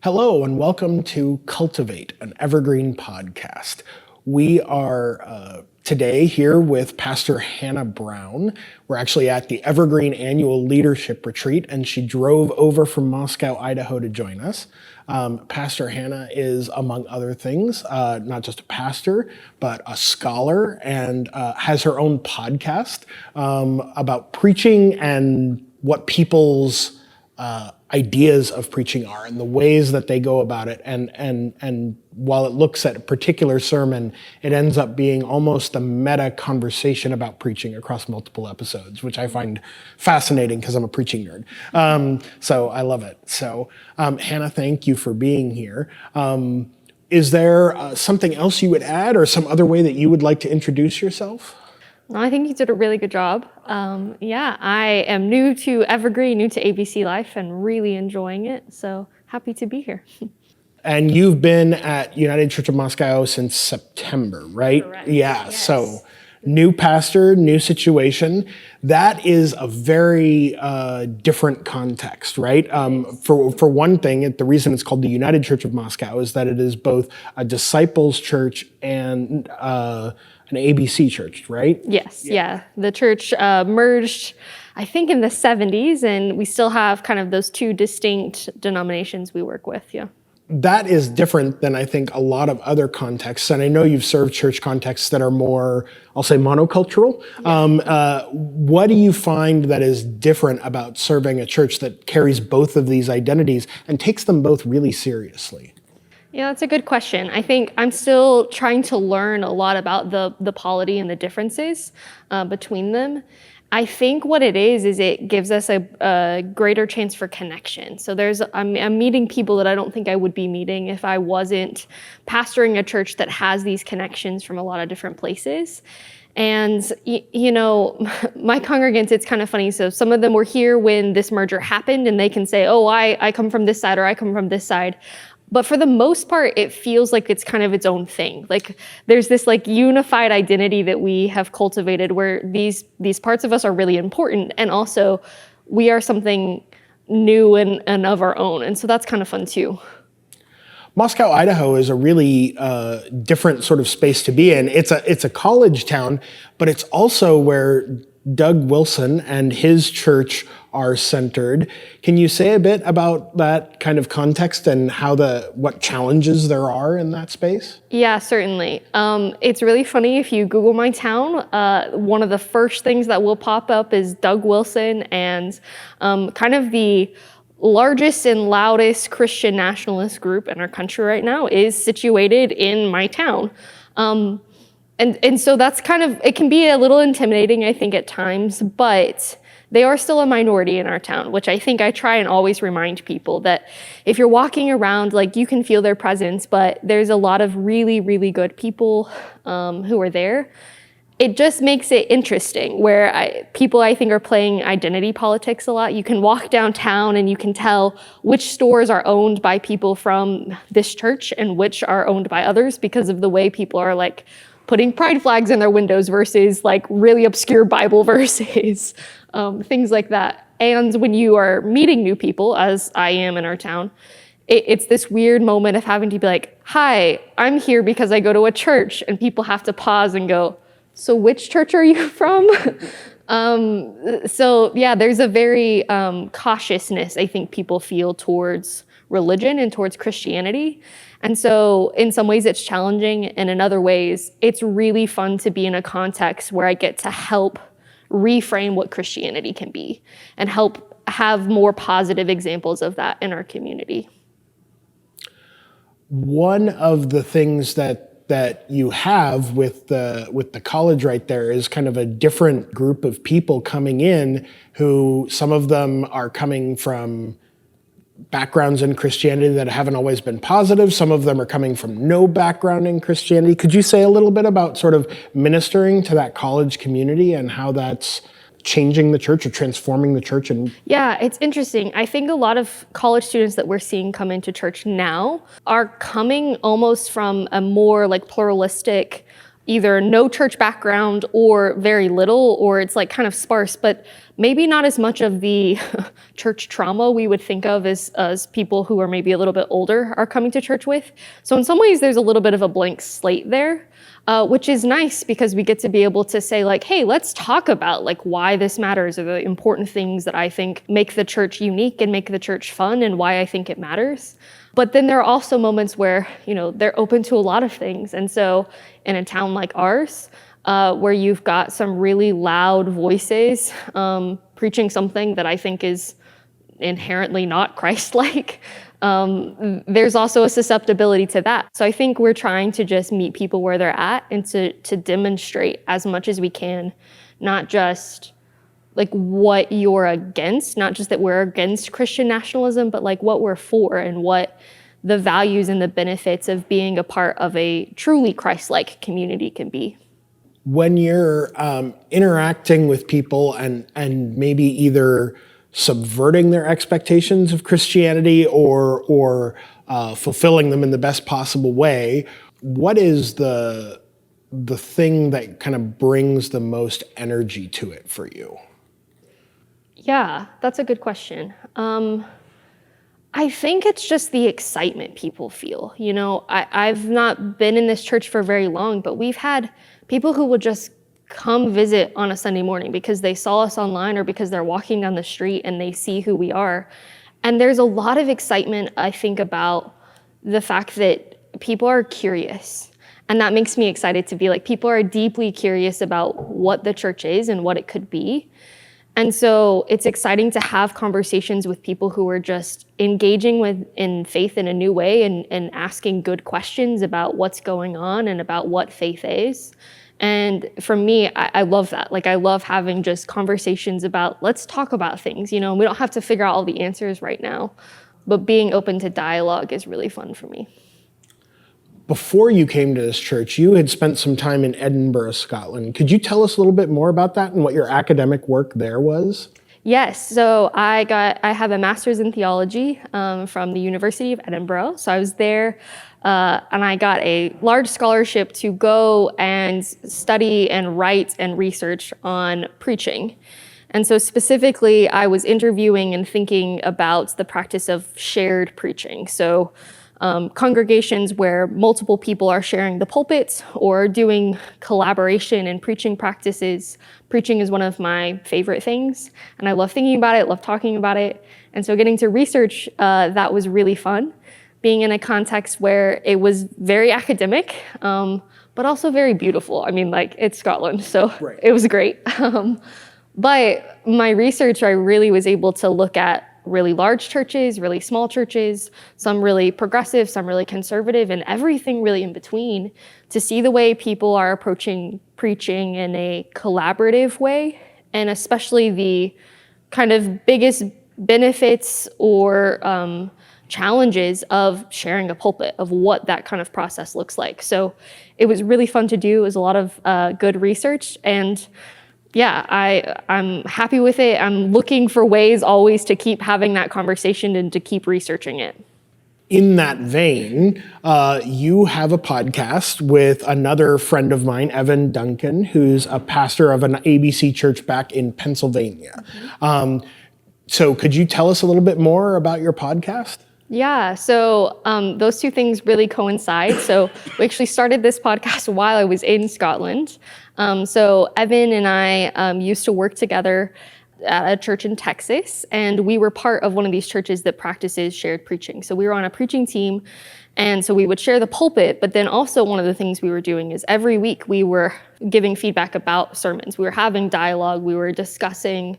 Hello and welcome to Cultivate, an evergreen podcast. We are today here with Pastor Hannah Brown. We're actually at the Evergreen Annual Leadership Retreat, and she drove over from Moscow, Idaho to join us. Pastor Hannah is, among other things, not just a pastor, but a scholar, and has her own podcast about preaching and what people's ideas of preaching are and the ways that they go about it. And while it looks at a particular sermon, it ends up being almost a meta conversation about preaching across multiple episodes, which I find fascinating because I'm a preaching nerd. So I love it. So Hannah, thank you for being here. Is there something else you would add or some other way that you would like to introduce yourself? No, I think you did a really good job. I am new to Evergreen, new to ABC Life, and really enjoying it. So happy to be here. And you've been at United Church of Moscow since September, right? Correct. Yeah, Yes. So new pastor, new situation. That is a very different context, right? For one thing, the reason it's called the United Church of Moscow is that it is both a disciples church and an ABC church, right? Yes, yeah. The church merged, I think, in the 70s, and we still have kind of those two distinct denominations we work with, yeah. That is different than I think a lot of other contexts. And I know you've served church contexts that are more, I'll say, monocultural. Yeah. What do you find that is different about serving a church that carries both of these identities and takes them both really seriously? Yeah, that's a good question. I think I'm still trying to learn a lot about the polity and the differences between them. I think what it is it gives us a greater chance for connection. So I'm meeting people that I don't think I would be meeting if I wasn't pastoring a church that has these connections from a lot of different places. And, my congregants, it's kind of funny. So some of them were here when this merger happened, and they can say, oh, I come from this side or I come from this side. But for the most part, it feels like it's kind of its own thing. Like there's this like unified identity that we have cultivated where these parts of us are really important. And also we are something new and of our own. And so that's kind of fun too. Moscow, Idaho is a really different sort of space to be in. It's a college town, but it's also where Doug Wilson and his church are centered. Can you say a bit about that kind of context and what challenges there are in that space? Yeah, certainly. It's really funny if you Google my town, one of the first things that will pop up is Doug Wilson, and kind of the largest and loudest Christian nationalist group in our country right now is situated in my town. And so that's kind of, it can be a little intimidating, I think, at times, but they are still a minority in our town, which I think I try and always remind people that if you're walking around, like you can feel their presence, but there's a lot of really, really good people who are there. It just makes it interesting where people I think are playing identity politics a lot. You can walk downtown and you can tell which stores are owned by people from this church and which are owned by others because of the way people are like putting pride flags in their windows versus like really obscure Bible verses, things like that. And when you are meeting new people, as I am in our town, it's this weird moment of having to be like, hi, I'm here because I go to a church, and people have to pause and go, so which church are you from? So yeah, there's a very cautiousness I think people feel towards religion and towards Christianity. And so in some ways it's challenging, and in other ways it's really fun to be in a context where I get to help reframe what Christianity can be and help have more positive examples of that in our community. One of the things that you have with the college right there is kind of a different group of people coming in who some of them are coming from backgrounds in Christianity that haven't always been positive. Some of them are coming from no background in Christianity. Could you say a little bit about sort of ministering to that college community and how that's changing the church or transforming the church? Yeah, it's interesting. I think a lot of college students that we're seeing come into church now are coming almost from a more like pluralistic either no church background or very little, or it's like kind of sparse, but maybe not as much of the church trauma we would think of as people who are maybe a little bit older are coming to church with. So in some ways, there's a little bit of a blank slate there, which is nice because we get to be able to say like, hey, let's talk about like why this matters, or the important things that I think make the church unique and make the church fun, and why I think it matters. But then there are also moments where, they're open to a lot of things. And so in a town like ours, where you've got some really loud voices preaching something that I think is inherently not Christ-like, there's also a susceptibility to that. So I think we're trying to just meet people where they're at and to demonstrate as much as we can, not just like what you're against, not just that we're against Christian nationalism, but like what we're for and what the values and the benefits of being a part of a truly Christ-like community can be. When you're interacting with people and maybe either subverting their expectations of Christianity or fulfilling them in the best possible way, what is the thing that kind of brings the most energy to it for you? Yeah, that's a good question. I think it's just the excitement people feel. I've not been in this church for very long, but we've had people who will just come visit on a Sunday morning because they saw us online or because they're walking down the street and they see who we are. And there's a lot of excitement, I think, about the fact that people are curious. And that makes me excited to be like, people are deeply curious about what the church is and what it could be. And so it's exciting to have conversations with people who are just engaging in faith in a new way and asking good questions about what's going on and about what faith is. And for me, I love that. Like, I love having just conversations about, let's talk about things, we don't have to figure out all the answers right now, but being open to dialogue is really fun for me. Before you came to this church, you had spent some time in Edinburgh, Scotland. Could you tell us a little bit more about that and what your academic work there was? Yes, so I have a master's in theology from the University of Edinburgh. So I was there and I got a large scholarship to go and study and write and research on preaching. And so specifically, I was interviewing and thinking about the practice of shared preaching. So congregations where multiple people are sharing the pulpit or doing collaboration and preaching practices. Preaching is one of my favorite things, and I love thinking about it, love talking about it. And so getting to research that was really fun, being in a context where it was very academic, but also very beautiful. I mean, like, it's Scotland, so right. It was great. But my research, I really was able to look at really large churches, really small churches, some really progressive, some really conservative, and everything really in between, to see the way people are approaching preaching in a collaborative way, and especially the kind of biggest benefits or challenges of sharing a pulpit, of what that kind of process looks like. So it was really fun to do. It was a lot of good research, and yeah, I'm happy with it. I'm looking for ways always to keep having that conversation and to keep researching it. In that vein, you have a podcast with another friend of mine, Evan Duncan, who's a pastor of an ABC church back in Pennsylvania. Mm-hmm. So could you tell us a little bit more about your podcast? Yeah, so those two things really coincide. So we actually started this podcast while I was in Scotland. So Evan and I used to work together at a church in Texas, and we were part of one of these churches that practices shared preaching. So we were on a preaching team, and so we would share the pulpit, but then also one of the things we were doing is every week we were giving feedback about sermons. We were having dialogue, we were discussing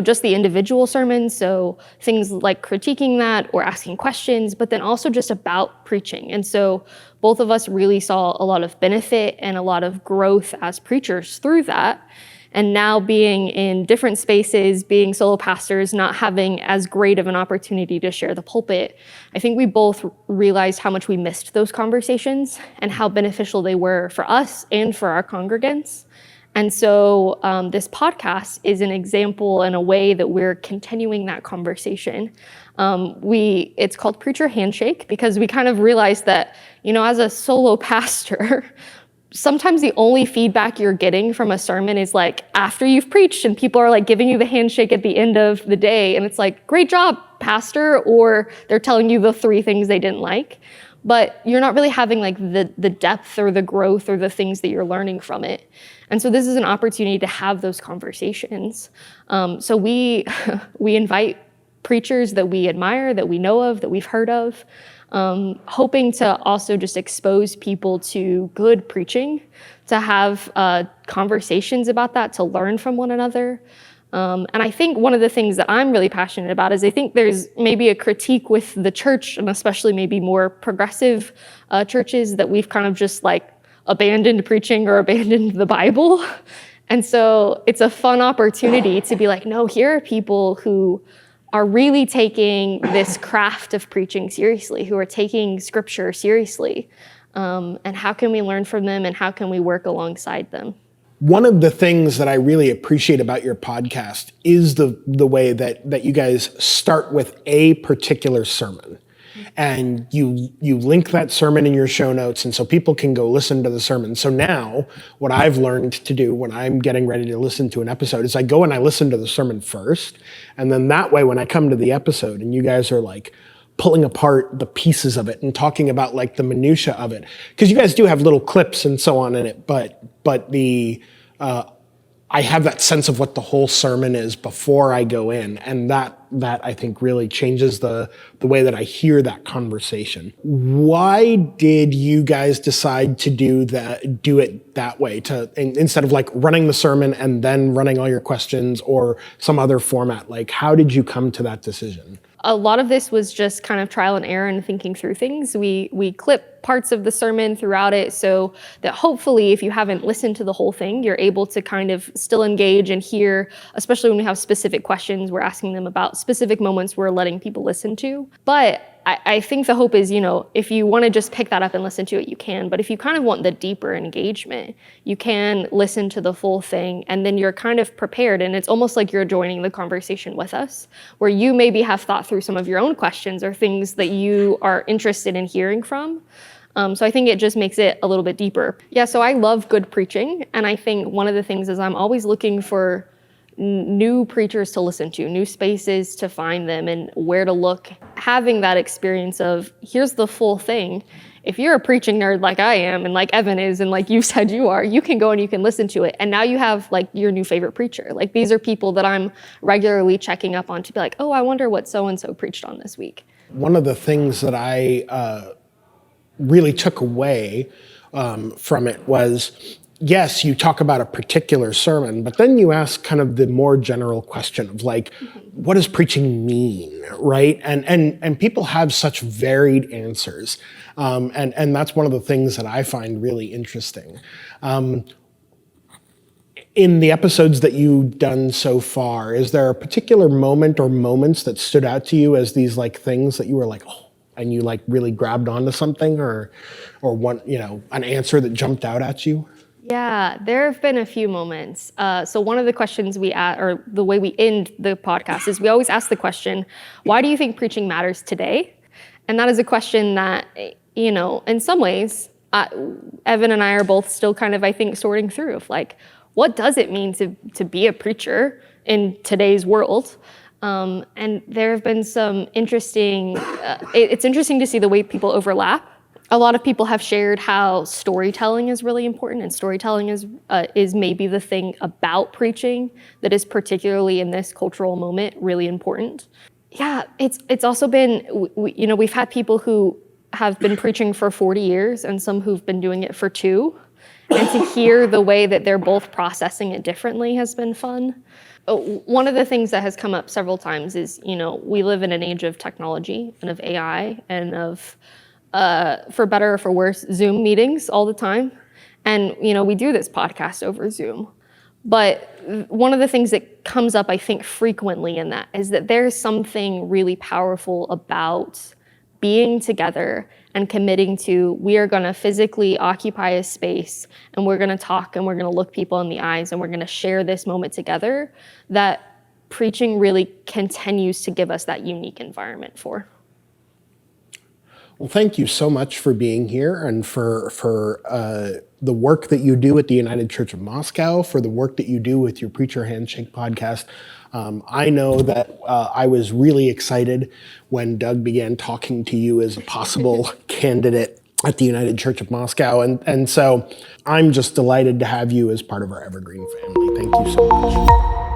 just the individual sermons, so things like critiquing that or asking questions, but then also just about preaching. And so both of us really saw a lot of benefit and a lot of growth as preachers through that. And now being in different spaces, being solo pastors, not having as great of an opportunity to share the pulpit, I think we both realized how much we missed those conversations and how beneficial they were for us and for our congregants. And so this podcast is an example and a way that we're continuing that conversation. It's called Preacher Handshake because we kind of realized that, as a solo pastor, sometimes the only feedback you're getting from a sermon is like after you've preached and people are like giving you the handshake at the end of the day and it's like, great job, pastor, or they're telling you the 3 things they didn't like. But you're not really having like the depth or the growth or the things that you're learning from it. And so this is an opportunity to have those conversations. So we invite preachers that we admire, that we know of, that we've heard of, hoping to also just expose people to good preaching, to have conversations about that, to learn from one another. And I think one of the things that I'm really passionate about is I think there's maybe a critique with the church, and especially maybe more progressive churches, that we've kind of just like abandoned preaching or abandoned the Bible. And so it's a fun opportunity to be like, no, here are people who are really taking this craft of preaching seriously, who are taking scripture seriously. And how can we learn from them and how can we work alongside them? One of the things that I really appreciate about your podcast is the way that you guys start with a particular sermon. And you link that sermon in your show notes, and so people can go listen to the sermon. So now what I've learned to do when I'm getting ready to listen to an episode is I go and I listen to the sermon first, and then that way when I come to the episode and you guys are like pulling apart the pieces of it and talking about like the minutia of it, because you guys do have little clips and so on in it, but the I have that sense of what the whole sermon is before I go in, and that I think really changes the way that I hear that conversation. Why did you guys decide to do it that way, instead of like running the sermon and then running all your questions or some other format? Like, how did you come to that decision? A lot of this was just kind of trial and error and thinking through things. We clip parts of the sermon throughout it so that hopefully if you haven't listened to the whole thing, you're able to kind of still engage and hear, especially when we have specific questions, we're asking them about specific moments we're letting people listen to. But I think the hope is, if you want to just pick that up and listen to it, you can. But if you kind of want the deeper engagement, you can listen to the full thing and then you're kind of prepared. And it's almost like you're joining the conversation with us, where you maybe have thought through some of your own questions or things that you are interested in hearing from. So I think it just makes it a little bit deeper. Yeah, so I love good preaching. And I think one of the things is I'm always looking for new preachers to listen to, new spaces to find them and where to look. Having that experience of here's the full thing. If you're a preaching nerd like I am and like Evan is and like you said you are, you can go and you can listen to it. And now you have like your new favorite preacher. Like these are people that I'm regularly checking up on to be like, oh, I wonder what so-and-so preached on this week. One of the things that I really took away from it was, yes, you talk about a particular sermon, but then you ask kind of the more general question of like, what does preaching mean, right? And people have such varied answers. And that's one of the things that I find really interesting. In the episodes that you've done so far, is there a particular moment or moments that stood out to you as these like things that you were like, oh, and you like really grabbed onto something or one, an answer that jumped out at you? Yeah, there have been a few moments. So one of the questions or the way we end the podcast is we always ask the question, why do you think preaching matters today? And that is a question that, in some ways, Evan and I are both still kind of, I think, sorting through of like, what does it mean to be a preacher in today's world? And there have been some interesting, it's interesting to see the way people overlap. A lot of people have shared how storytelling is really important, and storytelling is maybe the thing about preaching that is particularly in this cultural moment really important. Yeah, it's also been, we've had people who have been preaching for 40 years and some who've been doing it for 2. And to hear the way that they're both processing it differently has been fun. One of the things that has come up several times is, we live in an age of technology and of AI and of, for better or for worse, Zoom meetings all the time. And, we do this podcast over Zoom. But one of the things that comes up, I think, frequently in that is that there's something really powerful about being together and committing to, we are going to physically occupy a space and we're going to talk and we're going to look people in the eyes and we're going to share this moment together, that preaching really continues to give us that unique environment for. Well, thank you so much for being here and for the work that you do at the United Church of Moscow, for the work that you do with your Preacher Handshake podcast. I know that I was really excited when Doug began talking to you as a possible candidate at the United Church of Moscow. And so I'm just delighted to have you as part of our Evergreen family. Thank you so much.